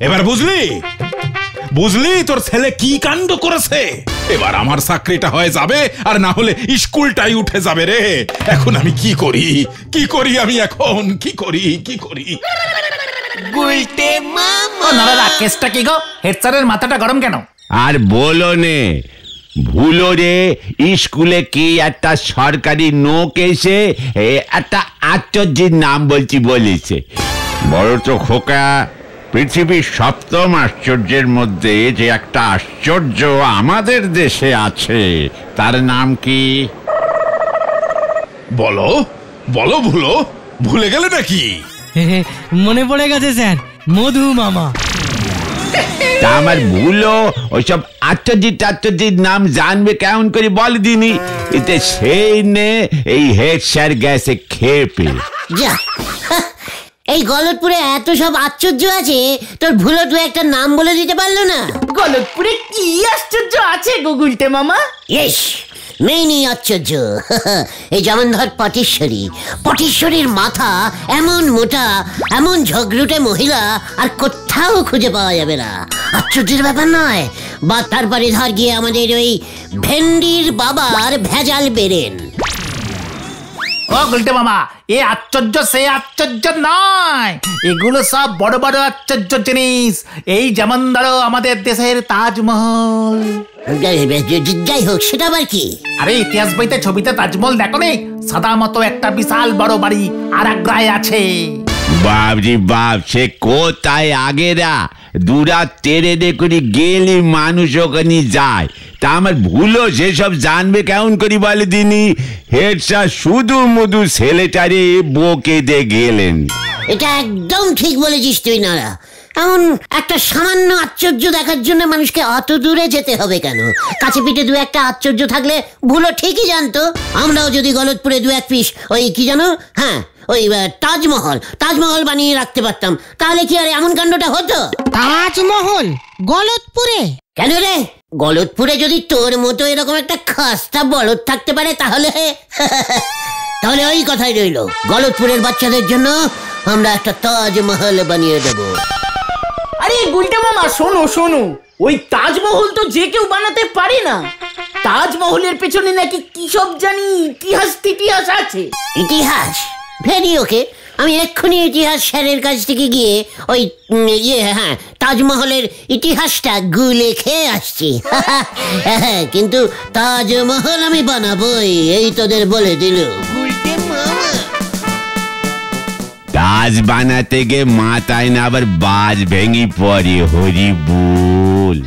এবার বুঝলি বুঝলি তোর ছেলে কি কাণ্ড করেছে? এবার আমার চাকরিটা হয়ে যাবে, আর না হলে স্কুলটাই উঠে যাবে রে। এখন আমি কি করি, কি করি আমি এখন, কি করি, কি করি? গুলটে মামা নারা কেসটা কি গো? হেড স্যারের মাথাটা গরম কেন? আর বলো নে, ভুলো রে স্কুলে কি একটা সরকারি নোক এসে একটা আশ্চর্যের নাম বলছি বলেছে। বড় তো খোকা, পৃথিবীর সপ্তম আশ্চর্যের মধ্যে যে একটা আশ্চর্য আমাদের দেশে আছে, তার নাম কি? বলো বলো, ভুলে গেলে নাকি? মনে পড়ে গেছে স্যার, মধু মামা। তা আমার ভুলো ওইসব আশ্চর্যের নাম জানবে কেমন করে বল দিনি? এতে সেই নে এই হেড স্যার গেছে খেপে। যা, এই গলতপুরে এত সব আশ্চর্য আছে, তোর ভুলো তুই একটা নাম বলে দিতে পারলো না? গলতপুরে কি আশ্চর্য আছে গো গুলটে মামা? ইয়েস, মেইনই আশ্চর্য। এই যেমন ধর পটিশ্বরীর মাথা এমন মোটা, এমন ঝগড়ুটে মহিলা আর কোথাও খুঁজে পাওয়া যাবে না। আশ্চর্যের ব্যাপার নয়। বা তারপরে ধর গিয়ে আমাদের ওই ভেন্ডির বাবার ভেজাল বেরেন। ও গুলটে মামা, এ আশ্চর্য সে আশ্চর্য নয়, এগুলো সব বড় বড় আশ্চর্য জিনিস। এই যেমন ধরো আমাদের দেশের তাজমহল। যাই হোক, সেটা আবার কি? আরে ইতিহাস বইতে ছবিতে তাজমহল দেখো নি? সাদা মতো একটা বিশাল বড় বাড়ি আর আগ্রায় আছে। বাবজি বাপ, সে কোথায় আগেরা দুরা তেরে দেখুনি গেলে মানুষ ওখানে যায়। তা আমার ভুলো সেসব জানবে কেমন করি বলে দিনি? হেড স্যার শুধু মধু ছেলেটারে বকে দিয়ে গেলেন। এটা একদম ঠিক বলেছিস তুই নারা। এমন একটা সামান্য আশ্চর্য দেখার জন্য মানুষকে অত দূরে যেতে হবে কেন? কাছে পিঠে দু একটা আশ্চর্য থাকলে ভুলো ঠিকই জানতো। আমরাও যদি গলতপুরে দু এক পিস ওই কি জানো, হ্যাঁ ওই তাজমহল বানিয়ে রাখতে পারতাম, তাহলে কি আর এমন কাণ্ডটা হতো? তাজমহল গলতপুরে? কেন রে, গলতপুরে যদি তোর মতো এরকম একটা খাস্তা বলদ থাকতে পারে তাহলে তাহলে ওই কথাই রইলো, গলতপুরের বাচ্চাদের জন্য আমরা একটা তাজমহল বানিয়ে দেবো। আরে গুলটে মামা শোনো শোনো, ওই তাজমহল তো যে কেউ বানাতে পারে না। তাজমহলের পেছনে নাকি কি সব জানি ইতিহাস আছে। ইতিহাস? ভেরি ওকে, আমি এক্ষুনি ইতিহাস স্যারের কাছ থেকে গিয়ে ওই তাজমহলের ইতিহাসটা গুলে খেয়ে আসছি। কিন্তু তাজমহল আমি বানাবোই, এই তোদের বলে দিল। তাজ বানাতে গিয়ে মাথায় না আবার বাজ ভেঙে পড়ে। হরি বল।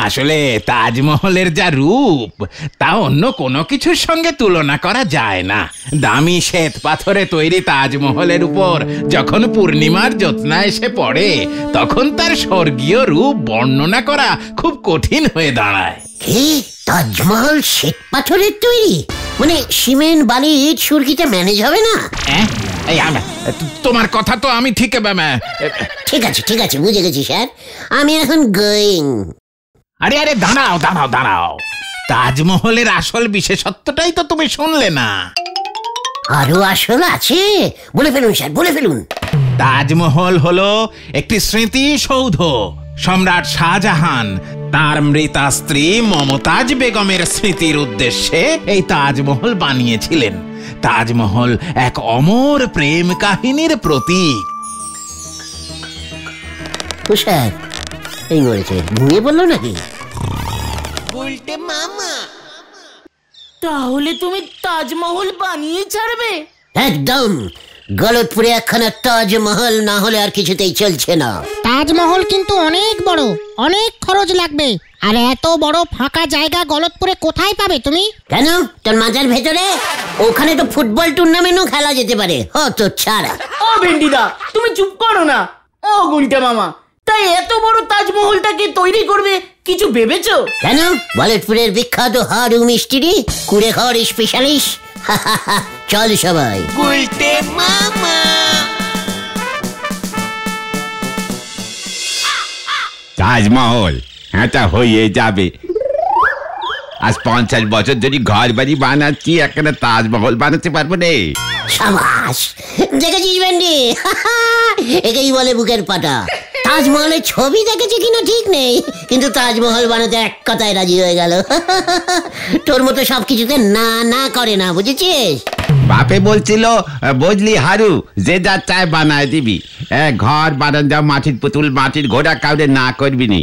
আসলে তাজমহলের যা রূপ, তা অন্য কোনো কিছুর সঙ্গে তুলনা করা যায় না। দামি শ্বেত পাথরে তৈরি তাজমহলের উপর যখন পূর্ণিমার জ্যোৎস্না এসে পড়ে, তখন তার স্বর্গীয় রূপ বর্ণনা করা খুব কঠিন হয়ে দাঁড়ায়। কি, তাজমহল শ্বেত পাথরের তৈরি? মানে সিমেন্ট বালি ইট সুরকিতে ম্যানেজ হবে না? তোমার কথা তো আমি ঠিক আছে, বুঝে গেছি স্যার, আমি এখন গোয়িং। আরে দাঁড়াও, তাজমহলের আসল বিশেষত্বটাই তো তুমি শুনলে না। আরো আসল আছে? বলে ফেলুন স্যার, বলে ফেলুন। তাজমহল হলো একটি স্মৃতিসৌধ। সম্রাট শাহজাহান তার মৃতা স্ত্রী মমতাজ বেগমের স্মৃতির উদ্দেশ্যে এই তাজমহল বানিয়েছিলেন। তাজমহল এক অমর প্রেম কাহিনীর প্রতীক। স্যার, এই মরেছে, ঘুমিয়ে বললো নাকি? গুলটে মামা, তাহলে তুমি তাজমহল বানিয়ে ছাড়বে? একদম। গলতপুরে একখানা তাজমহল না হলে আর কিছুতেই চলছে না। তাজমহল কিন্তু অনেক বড়, অনেক খরচ লাগবে। আর এত বড় ফাঁকা জায়গা গলতপুরে কোথায় পাবে তুমি? কেন, তোর মাজার ভেতরে? ওখানে তো ফুটবল টুর্নামেন্টও খেলা যেতে পারে। তো ছাড়া। ও ভেন্ডিদা, তুমি চুপ করো না। ও গুলটে মামা, তাই এত বড় তাজমহলটাকে তৈরি করবে কিছু ভেবেছো? কেন, গলতপুরের বিখ্যাত হাড়ু মিস্ত্রি, কুড়ে ঘর স্পেশালিস্ট। চল সবাই। গুলটে মামা। তাজমহল এটা হয়ে যাবে। আজ 50 বছর যদি ঘর বাড়ি বানাচ্ছি, একটা তাজমহল বানাতে পারবো রে। সাবাস, দেখেছিস ভেন্ডি? একেই বলে বুকের পাটা। তাজমহলের ছবি দেখেছি কিনা ঠিক নেই, কিন্তু তাজমহল বানাতে এক কথায় রাজি হয়ে গেল। তোর মতো সবকিছুতে না না করে না, বুঝেছিস? বাপে বলছিল, বুঝলি হারু, যে যা চায় বানায় দিবি। ঘর বানান যা মাটির পুতুল, মাটির ঘোড়া, কাউরে না করবি নি।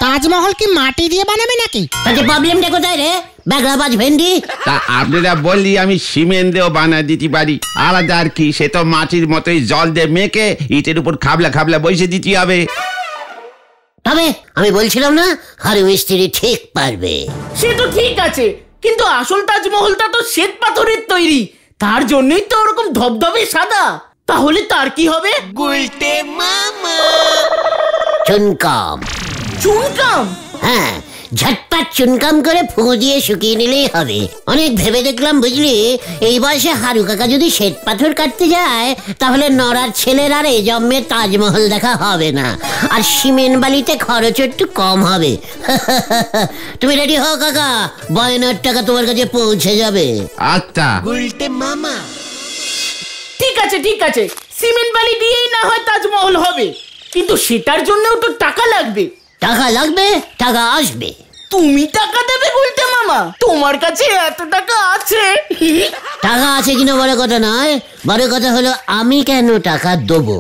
তাজমহল কি মাটি দিয়ে বানাবে নাকি? তাতে প্রবলেমটা কোথায় রে ব্যাগরাবাজ ভেন্ডি? তা আপনারা বললি আমি সিমেন্ট দিয়েও বানায় দিতে পারি, আলাদা আর কি। সে তো মাটির মতোই জল দিয়ে মেখে ইটের উপর খাবলা খাবলা বসে দিতে হবে। তবে আমি বলছিলাম না, হারু মিস্ত্রি ঠিক পারবে। সে তো ঠিক আছে, কিন্তু আসল তাজমহলটা তো শ্বেত পাথরের তৈরি, তার জন্যই তো ওরকম ধবধবে সাদা। তাহলে তার কি হবে? চুনকাম। চুনকাম? হ্যাঁ, ঝটপট চুনকাম করে ফুঁ দিয়ে শুকিয়ে নিলেই হবে। অনেক ভেবে দেখলাম, বুঝলি, এই বয়সে হারু কাকা যদি শ্বেত পাথর কাটতে যায়, তাহলে নড়ার ছেলের আর এ জন্মে তাজমহল দেখা হবে না, আর সিমেন্ট বালিতে খরচ একটু কম হবে। তুমি রেডি হও কাকা, বয়নার টাকা তোমার কাছে পৌঁছে যাবে। আচ্ছা। ঠিক আছে ঠিক আছে, সিমেন্ট বালি দিয়েই না হয় তাজমহল হবে, কিন্তু সেটার জন্যও তো টাকা লাগবে। টাকা লাগবে, টাকা আসবে। তুমি টাকা দেবে বলতে মামা? তোমার কাছে এত টাকা আছে? টাকা আছে কিনা বড় কথা নয়, বড় কথা হলো আমি কেন টাকা দেবো।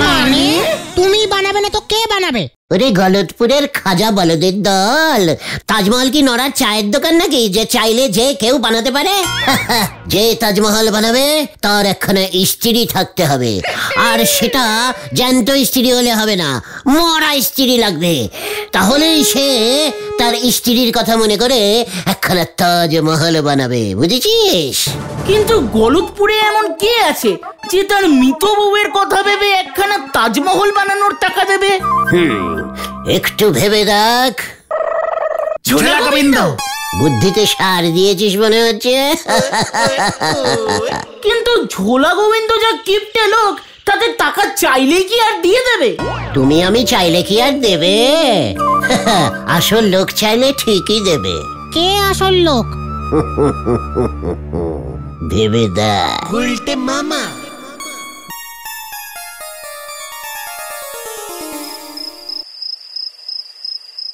মানে তুমি বানাবে না তো কে বানাবে? ওরে গলতপুরের খাজা বলদের দল, তাজমহল কি নড়ার চায়ের দোকান নাকি যে চাইলে যে কেউ বানাতে পারে? যে তাজমহল বানাবে তার একখানা স্ত্রী থাকতে হবে, আর সেটা জ্যান্ত স্ত্রী হলে হবে না, মরা স্ত্রী লাগবে। তাহলেই সে তার স্ত্রীর কথা মনে করে একখানা তাজমহল বানাবে, বুঝেছিস? কিন্তু গলতপুরে এমন কে আছে যে তার মৃত বউয়ের কথা ভেবে একখানা তাজমহল বানানোর টাকা দেবে? একটু ভেবে দেখ। ঝোলা গোবিন্দ। বুদ্ধিতে সার দিয়েছিস মনে হচ্ছে। কিন্তু ঝোলা গোবিন্দ যা কিপটে লোক, তাদের টাকা চাইলেই কি আর দিয়ে দেবে? তুমি আমি চাইলে কি আর দেবে? আসল লোক চাইলে ঠিকই দেবে। কে আসল লোক? ভেবে দেখ।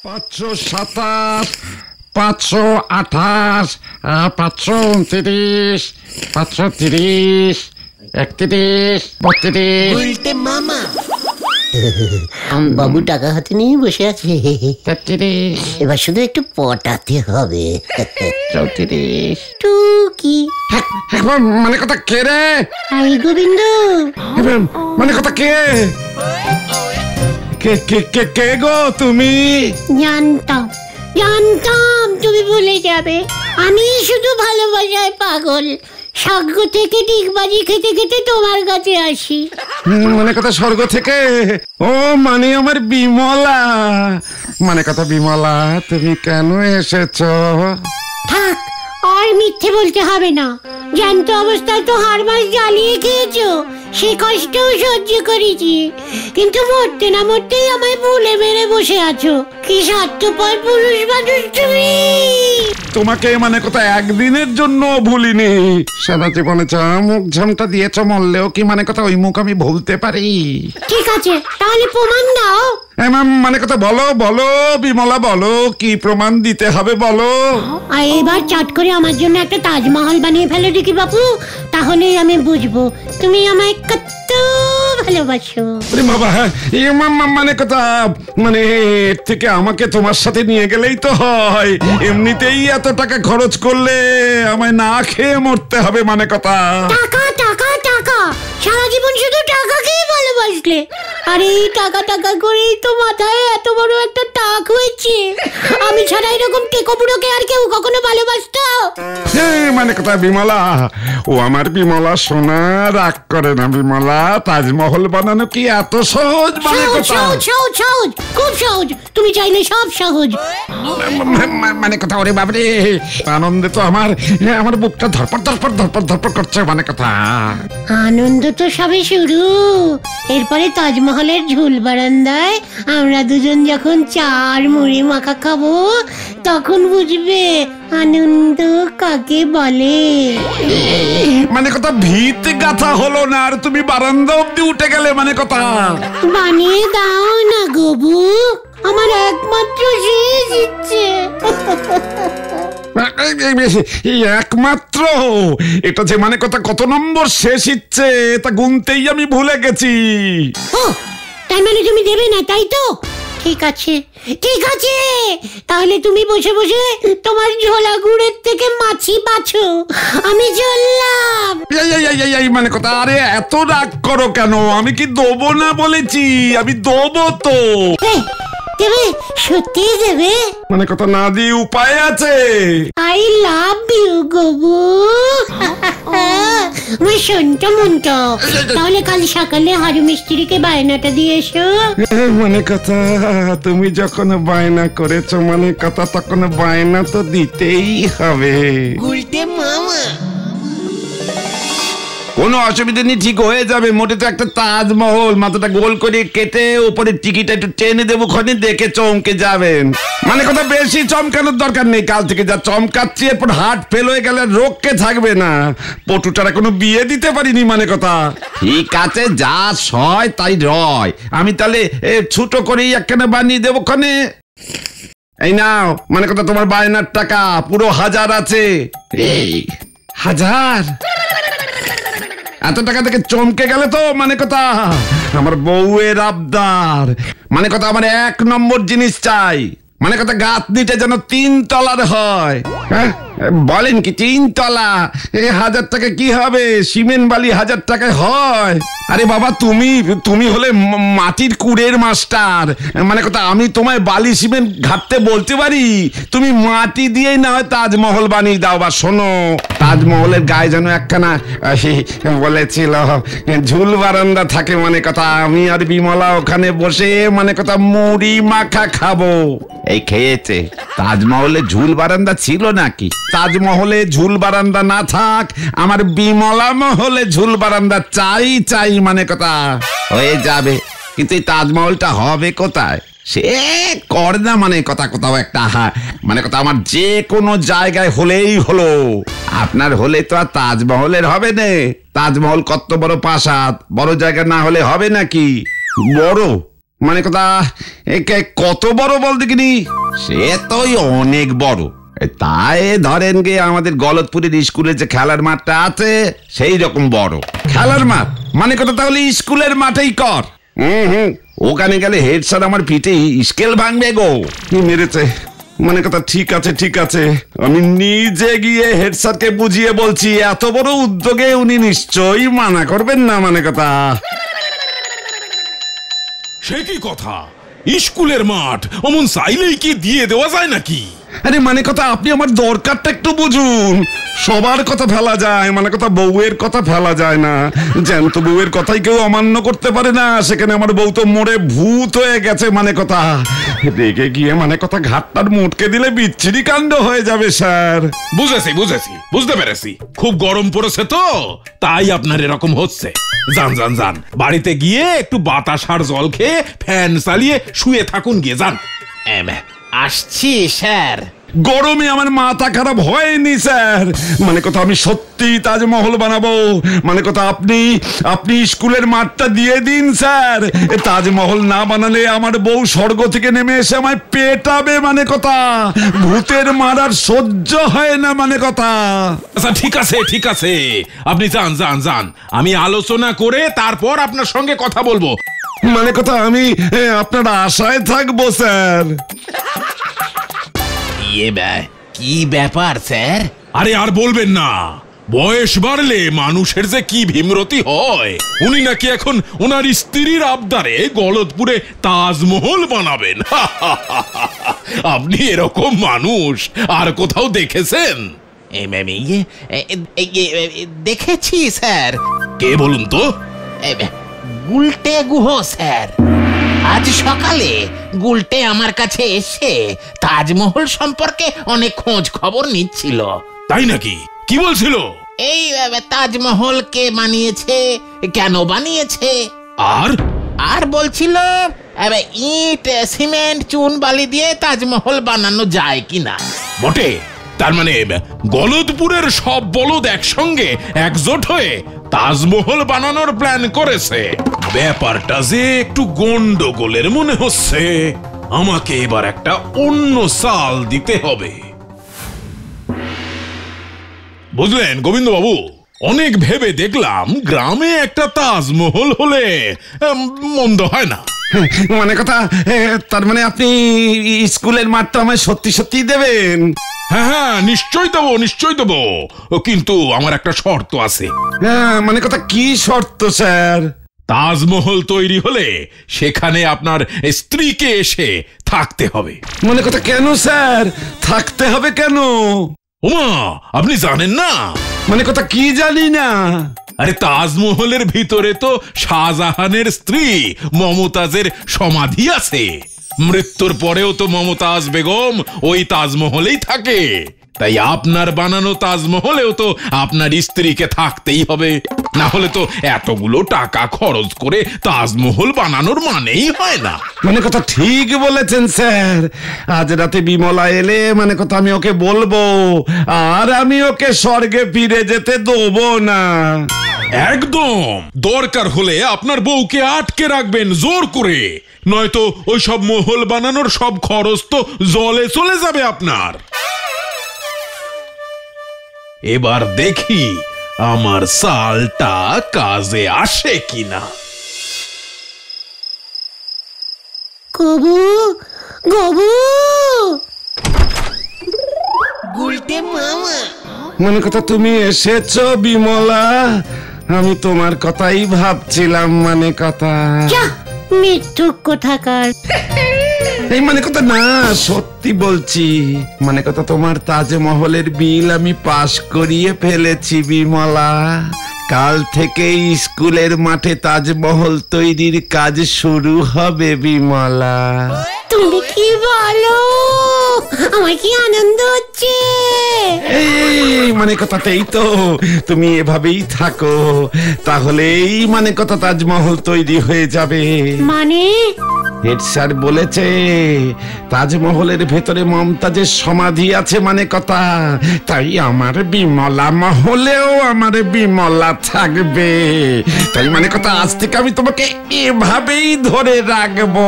527, 528, 529, 530, 31, 32, বাবু টাকা হাতে নিয়ে বসে আছে, 33, এবার শুধু একটু পটাতে হবে। 34। টুকি। মানে কথা কে রে? আই গোবিন্দ। মানে কথা কে? কে কে কে কে গো তুমি? জানতাম জানতাম তুমি ভুলে যাবে। আমি শুধু ভালোবাসায় পাগল, স্বর্গ থেকে ডিগবাজি খেতে খেতে তোমার কাছে আসি। মানে কথা স্বর্গ থেকে? ও মানে আমার বিমলা। মানে কথা বিমলা, তুমি কেন এসেছো? থাক, আর মিথ্যে বলতে হবে না। জ্যান্ত অবস্থায় তো হাড় মাস জ্বালিয়ে খেয়েছো, সে কষ্টও সহ্য করেছি, কিন্তু মরতে না মরতেই আমায় ভুলে মেরে বসে আছো। কি স্বার্থপর পুরুষ মানুষ তুমি। তোমাকে মানে কথা একদিনের জন্য ভুলিনি। সারা জীবনে যা মুখ ঝামটা দিয়েছ, মরলেও কি মানে কথা ওই মুখ আমি ভুলতে পারি? ঠিক আছে, তাহলে প্রমাণ দাও। মানে কথা বলো বলো বিমলা, বলো কি প্রমাণ দিতে হবে বলো। আর এবার চট করে আমার জন্য একটা তাজমহল বানিয়ে ফেলো দেখি বাপু, তাহলেই আমি বুঝবো তুমি আমায় কত ভালোবাসো। বাবা, মানে কথা মানে এর থেকে আমাকে তোমার সাথে নিয়ে গেলেই তো হয়। এমনিতেই এত টাকা খরচ করলে আমায় না খেয়ে মরতে হবে মানে কথা। টাকা টাকা টাকা, সারা জীবন শুধু টাকাকেই ভালোবাসলে, আর এই টাকা টাকা করেই তো মাথায় এত বড় একটা টাক হয়েছে। আমি ছাড়া এরকম টেকো বুড়োকে আর কেউ কখনো ভালোবাসতো? মানে কথা বিমলা, ও আমার বিমলা সোনা, রাগ করে না বিমলা। তাজমহল বানানো কি এত সহজ? মানে কথা সহজ, খুব সহজ, তুমি চাইলে সব সহজ। মানে কথা ওরে বাবরে, আনন্দে তো আমার বুকটা ধরপড় ধরপড় ধরপড় ধরপড় করছে মানে কথা। আনন্দ তো সবে শুরু, এরপরে তাজমহলের ঝুল বারান্দায় আমরা দুজন যখন চার মুড়ি মাখা খাবো তখন বুঝবে আনন্দ কাকে বলে। মানে কথা ভিত গাথা হলো না আর তুমি বারান্দা অব্দি উঠে গেলে, মানে কথা বানিয়ে দাও না গবু, আমার একমাত্র শেষ ইচ্ছে। একমাত্র এটা যে মানে কথা কত নম্বর শেষ ইচ্ছে তা গুনতেই আমি ভুলে গেছি। ও তার মানে তুমি দেবে না, তাই তো? ঠিক আছে ঠিক আছে, তাহলে তুমি বসে বসে তোমার ঝোলা গুড়ের থেকে মাছি বাছো, আমি চললাম। মানে কথা, আরে এত রাগ করো কেন? আমি কি দেবো না বলেছি? আমি দেবো তো। দেবে? সত্যি দেবে? মানে কথা না দিয়ে উপায় আছে? আই লাভ ইউ গবু, আমার সন্টা মনটা। তাহলে কাল সকালে হারু মিস্ত্রিকে বায়নাটা দিয়ে এসো। মানে কথা, তুমি যখন বায়না করেছো মানে কথা, তখন বায়না তো দিতেই হবে। কোনো অসুবিধা নেই, ঠিক হয়ে যাবে। মোটে তো একটা তাজমহল, মাথাটা গোল করে কেটে উপরে টিকিটা একটু টেনে দেবো, খনি দেখে চমকে যাবেন। মানে কথা বেশি চমকানোর দরকার নেই, কাল থেকে যা চমকাচ্ছি এরপর হার্ট ফেল হয়ে গেলে রোগকে থাকবে না। পটুটারা কোনো বিয়ে দিতে পারিনি, মানে কথা। ঠিক আছে, যা সয় তাই রয়। আমি তাহলে ছোট করেই একখানে বানিয়ে দেবো খনে। এই নাও, মানে কথা তোমার বায়নার টাকা পুরো 1000 আছে। এই 1000? এত টাকা থেকে চমকে গেলে তো? মানে কথা আমার বউয়ের আবদার, মানে কথা আমার 1 নম্বর জিনিস চাই। মানে কথা গাঁথনিটা যেন 3 তলার হয়। হ্যাঁ বলেন কি 3 তলা? 1000 টাকা কি হবে? সিমেন্ট বালি 1000 টাকায় হয়? আরে বাবা, তুমি হলে মাটির কুড়ের মাস্টার। মানে কথা আমি তোমায় বালি সিমেন্ট ঘাটতে বলতে পারি, তুমি মাটি দিয়েই না হয় তাজমহল বানিয়ে দাও। বা শোনো, তাজমহলের গায়ে যেন একখানা বলেছিল ঝুল বারান্দা থাকে। মানে কথা আমি আর বিমলা ওখানে বসে মানে কথা মুড়ি মাখা খাবো। এই খেয়েছে। তাজমহলে ঝুল বারান্দা ছিল নাকি? তাজমহলে ঝুল বারান্দা না থাক, আমার বিমলা মহলে ঝুল বারান্দা চাই চাই। মানে কথা হয়ে যাবে, কিন্তু এই তাজমহলটা হবে কোথায়? সে কর না, মানে কথা কোথাও একটা। মানে কথা আমার যে কোনো জায়গায় হলেই হলো। আপনার হলে তো আর তাজমহলের হবে না। তাজমহল কত বড় প্রাসাদ, বড় জায়গা না হলে হবে নাকি? বড় মানে কথা কত বড় বল দেখিনি? সে তো অনেক বড়। তাই ধরেন গে আমাদের গলতপুরের স্কুলে যে খেলার মাঠটা আছে সেই রকম বড় খেলার মাঠ। মানে কথা তাহলে স্কুলের মাঠেই কর। ওখানে গেলে হেড স্যার আমার পিঠে স্কেল ভাঙবে গো। মেরেছে। মানে কথা ঠিক আছে ঠিক আছে, আমি নিজে গিয়ে হেড স্যারকে বুঝিয়ে বলছি। এত বড় উদ্যোগে উনি নিশ্চয়ই মানা করবেন না। মানে কথা সে কি কথা? স্কুলের মাঠ অমন চাইলেই কি দিয়ে দেওয়া যায় নাকি? আরে মানে কথা আপনি আমার দরকারটা একটু বুঝুন। সবার কথা ফেলা যায়, মানে কথা বউয়ের কথা ফেলা যায় না। জ্যান্ত বউয়ের কথাই কেউ অমান্য করতে পারে না। সেখানে আমার বউ তো মরে ভূত হয়ে গেছে। মানে কথা রেগে গিয়ে মানে কথা ঘাটটার মুটকে দিলে বিচ্ছিরি কাণ্ড হয়ে যাবে স্যার। বুঝেছি বুঝতে পেরেছি। খুব গরম পড়েছে তো তাই আপনার এরকম হচ্ছে। যান যান যান, বাড়িতে গিয়ে একটু বাতাস আর জল খেয়ে ফ্যান চালিয়ে শুয়ে থাকুন গিয়ে, যান। আসছি স্যার। গরমে আমার মাথা খারাপ হয়নি স্যার। মানে কথা আমি সত্যি তাজমহল বানাবো। মানে কথা আপনি স্কুলের মাঠটা দিয়ে দিন স্যার। তাজমহল না বানালে আমার বউ স্বর্গ থেকে নেমে এসে আমায় পেটাবে। মানে কথা ভূতের মারার সহ্য হয় না। মানে কথা আচ্ছা ঠিক আছে, আপনি যান। আমি আলোচনা করে তারপর আপনার সঙ্গে কথা বলবো। মানে কথা আমি আপনার আশায় থাকবো স্যার। কি ব্যাপার স্যার? আরে আর বলবেন না, বয়স বাড়লে মানুষের যে কি ভীমরতি হয়। উনি নাকি এখন ওনার স্ত্রীর আবদারে গলতপুরে তাজমহল বানাবেন। আপনি এরকম মানুষ আর কোথাও দেখেছেন? দেখেছি স্যার। কে বলুন তো? গুলটে গুহ স্যার। আজ সকালে গুলটে আমার কাছে এসে তাজমহল সম্পর্কে অনেক খোঁজ খবর নিচ্ছিল। তাই নাকি? কি বলছিল? এই তাজমহল কে বানিয়েছে, কেন বানিয়েছে, আর আর বলছিল ইট সিমেন্ট চুন বালি দিয়ে তাজমহল বানানো যায় কিনা। বটে, তার মানে গলদপুরের সব বলদ একসঙ্গে একজোট হয়ে তাজমহল বানানোর প্ল্যান করেছে। ব্যাপারটা যে একটু গন্ডগোলের মনে হচ্ছে। আমাকে এবার একটা অন্য চাল দিতে হবে। বুঝলেন গোবিন্দ বাবু, অনেক ভেবে দেখলাম গ্রামে একটা তাজমহল হলে মন্দ হয় না। মানে কথা, তার মানে আপনি স্কুলের মাঠটা আমায় সত্যি সত্যি দেবেন? হ্যাঁ হ্যাঁ, নিশ্চয় দেবো, নিশ্চয় দেবো, কিন্তু আমার একটা শর্ত আছে। হ্যাঁ, মানে কথা কি শর্ত স্যার? তাজমহল তৈরি হলে সেখানে আপনার স্ত্রীকে এসে থাকতে হবে। মানে কথা কেন স্যার, থাকতে হবে কেন? ওমা, আপনি জানেন না? মানে কথা কি জানি না। আরে তাজমহলের ভিতরে তো শাহজাহানের স্ত্রী মমতাজের সমাধি আছে। মৃত্যুর পরেও তো মমতাজ বেগম ওই তাজমহলেই থাকে। তাই আপনার বানানো তাজমহলেও তো আপনার স্ত্রীকে থাকতেই হবে, না হলে তো এতগুলো টাকা খরচ করে তাজমহল বানানোর মানেই হয় না। মানে কথা ঠিক বলেছেন স্যার। আজ রাতে বিমলা এলে মানে কথা আমি ওকে বলবো, আর আমি ওকে স্বর্গে ফিরে যেতে দেবো না। একদম, দরকার হলে আপনার বউকে আটকে রাখবেন জোর করে, নয়তো ওই সব মহল বানানোর সব খরচ তো জলে চলে যাবে আপনার। এবার দেখি আমার চালটা কাজে আসে কিনা। গবু গবু মানে কথা তুমি এসেছো বিমলা? আমি তোমার কথাই ভাবছিলাম। মানে কথা মৃত্যু কোথাকার। এই মানে কথা না, সত্যি বলছি। মানে কথা তোমার তাজমহলের বিল আমি পাশ করিয়ে ফেলেছি বিমলা। কাল থেকে স্কুলের মাঠে তাজমহল তৈরির কাজ শুরু হবে বিমলা। তুমি কি বলো? আমার কি আনন্দ হচ্ছে। এই মানে কথাতেই তো, তুমি এভাবেই থাকো, তাহলেই মানে কথা তাজমহল তৈরি হয়ে যাবে। মানে হেড স্যার বলেছে তাজমহলের ভেতরে মমতাজের সমাধি আছে। মানে কথা, তাই আমার বিমলা মহলেও আমার বিমলা থাকবে। তাই মানে কথা আজ থেকে আমি তোমাকে এভাবেই ধরে রাখবো।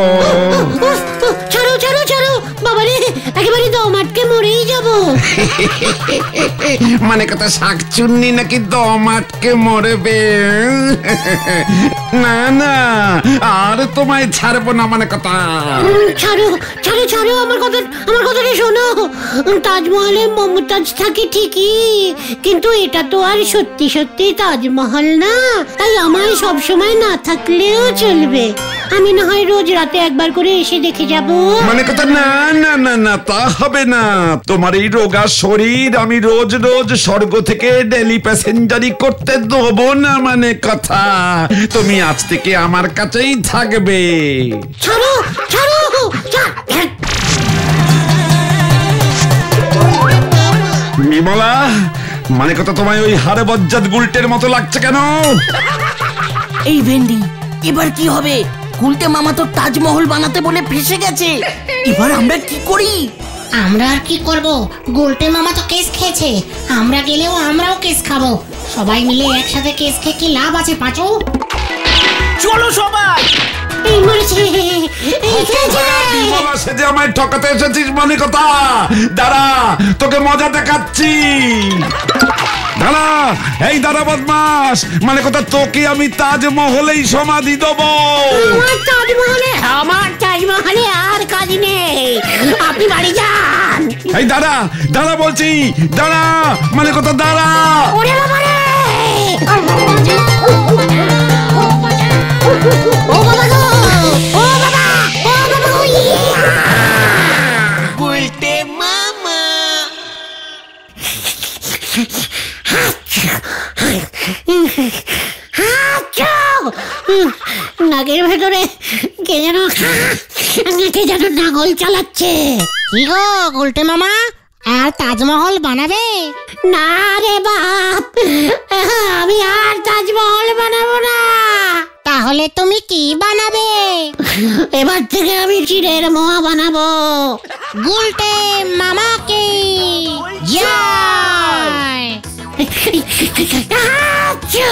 ছাড়ো ছাড়ো ছাড়ো বাবারে, একেবারে দম আটকে মরেই যাবো। মানে কথা শাকচুন্নি নাকি দম আটকে মরবে? না না, আর তোমায় ছাড়বো না। মানে কথা ছাড়ো ছাড়ো ছাড়ো, আমার কথাটা শোনো। তাজমহলে মমতাজ থাকে ঠিকই, কিন্তু এটা তো আর সত্যি সত্যি তাজমহল না। তাই আমায় সবসময় না থাকলেও চলবে। আমি না হয় রোজ রাতে একবার করে এসে দেখে যাব। মানে কথা না না না না, তা হবে না। তোমার এই রোগা শরীর আমি রোজ রোজ স্বর্গ থেকে ডেলি প্যাসেঞ্জারি করতে দেবো না। মানে কথা তুমি আজ থেকে আমার কাছেই থাকবে। ছাড়ো ছাড়ো। বিমলা, মানে কথা তোমায় ওই হাড়ে বজ্জাত গুলটের মতো লাগছে কেন? এই ভেন্ডি, এবার কি হবে? গুলটে মামা তো তাজমহল বানাতে বলে ফেসে গেছে। এবার আমরা কি করি? আমরা আর কি করব? গোলটে মামা তো কেস খেয়েছে, আমরা গেলেও আমরাও কেস খাবো। সবাই মিলে একসাথে কেস খেয়ে কি লাভ আছে পাঁচু? চলো সবাই। এই মরেছে। বিমলা, সে যে আমায় ঠকাতে এসেছিস। মানে কথা দাঁড়া, তোকে মজা দেখাচ্ছি। দাঁড়া, এই দাঁড়া বদমাস। মানে কথা তোকে আমি তাজমহলেই সমাধি দেবো। আমার তাজমহলে আর কাজ নেই, আপনি বাড়ি যান। এই দাঁড়া দাঁড়া বলছি, দাঁড়া। মানে কথা দাঁড়া। ওরে বাবা রে, ও বাবা গো, ও বাবা, ও বাবা গো। গুলটে মামা। নাকের ভেতরে কে যেন নাঙল চালাচ্ছে। কি গো গোলটে মামা, আর তাজমহল বানাবে? না রে বাপ, আমি আর তাজমহল বানাবো না। তাহলে তুমি তুমি কি বানাবে? এবার থেকে আমি চিড়ের মোয়া বানাবো। গুলটে মামাকে জয়। আচ্ছা